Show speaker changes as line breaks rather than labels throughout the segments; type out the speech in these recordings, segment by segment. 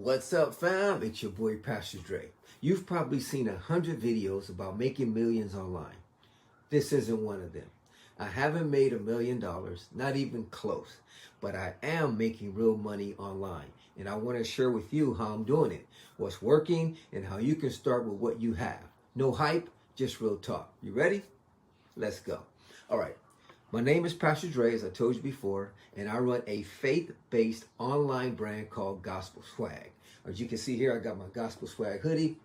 What's up, fam? It's your boy, Pastor Dre. You've probably seen 100 videos about making millions online. This isn't one of them. I haven't made $1 million, not even close, but I am making real money online. And I want to share with you how I'm doing it, what's working, and how you can start with what you have. No hype, just real talk. You ready? Let's go. All right. My name is Pastor Dre, as I told you before, and I run a faith-based online brand called Gospel Swag. As you can see here, I got my Gospel Swag hoodie,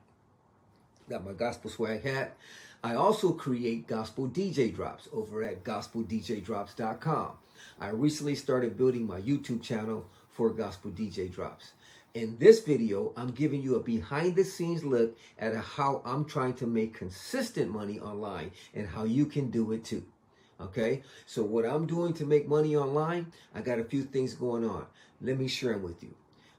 got my Gospel Swag hat. I also create gospel DJ drops over at gospeldjdrops.com. I recently started building my YouTube channel for Gospel DJ Drops. In this video, I'm giving you a behind-the-scenes look at how I'm trying to make consistent money online and how you can do it too. Okay, so what I'm doing to make money online, I got a few things going on. Let me share them with you.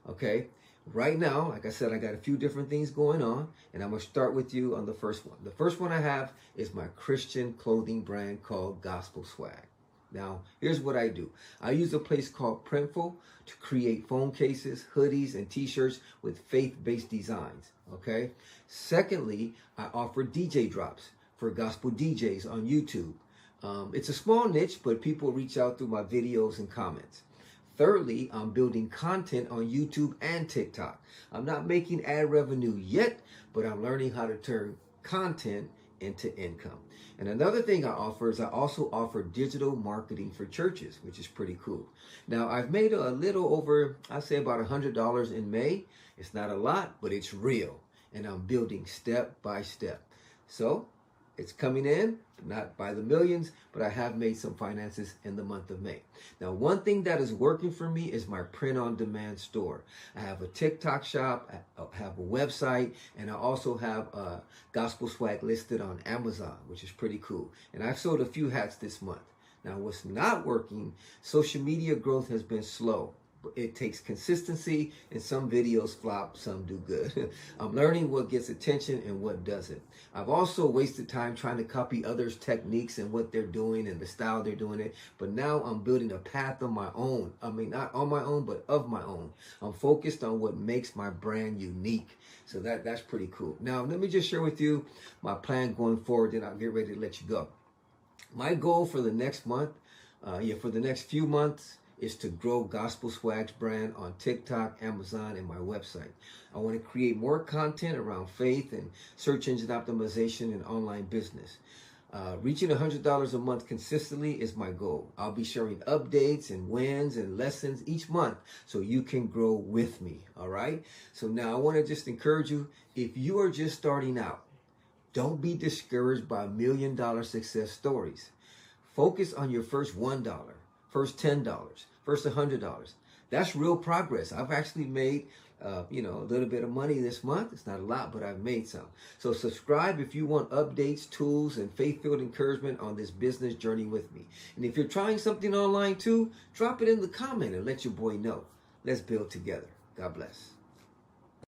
Okay, right now, like I said, I got a few different things going on, and I'm going to start with you on the first one. The first one I have is my Christian clothing brand called Gospel Swag. Now, here's what I do. I use a place called Printful to create phone cases, hoodies, and t-shirts with faith-based designs. Okay, secondly, I offer DJ drops for gospel DJs on YouTube. It's a small niche, but people reach out through my videos and comments. Thirdly, I'm building content on YouTube and TikTok. I'm not making ad revenue yet, but I'm learning how to turn content into income. And another thing I offer is I also offer digital marketing for churches, which is pretty cool. Now, I've made a little over, I'd say about $100 in May. It's not a lot, but it's real. And I'm building step by step. So it's coming in, not by the millions, but I have made some finances in the month of May. Now, one thing that is working for me is my print-on-demand store. I have a TikTok shop, I have a website, and I also have a Gospel Swag listed on Amazon, which is pretty cool. And I've sold a few hats this month. Now, what's not working, social media growth has been slow. It takes consistency, and some videos flop, some do good. I'm learning what gets attention and what doesn't. I've also wasted time trying to copy others' techniques and what they're doing and the style they're doing it. But now I'm building a path of my own. I mean, not on my own, but of my own. I'm focused on what makes my brand unique. So that's pretty cool. Now, let me just share with you my plan going forward, then I'll get ready to let you go. My goal for the next month, for the next few months, is to grow Gospel Swag's brand on TikTok, Amazon, and my website. I want to create more content around faith and search engine optimization and online business. Reaching $100 a month consistently is my goal. I'll be sharing updates and wins and lessons each month so you can grow with me, all right? So now I want to just encourage you, if you are just starting out, don't be discouraged by $1 million success stories. Focus on your first $1, first $10, first $100. That's real progress. I've actually made, a little bit of money this month. It's not a lot, but I've made some. So subscribe if you want updates, tools, and faith-filled encouragement on this business journey with me. And if you're trying something online too, drop it in the comment and let your boy know. Let's build together. God bless.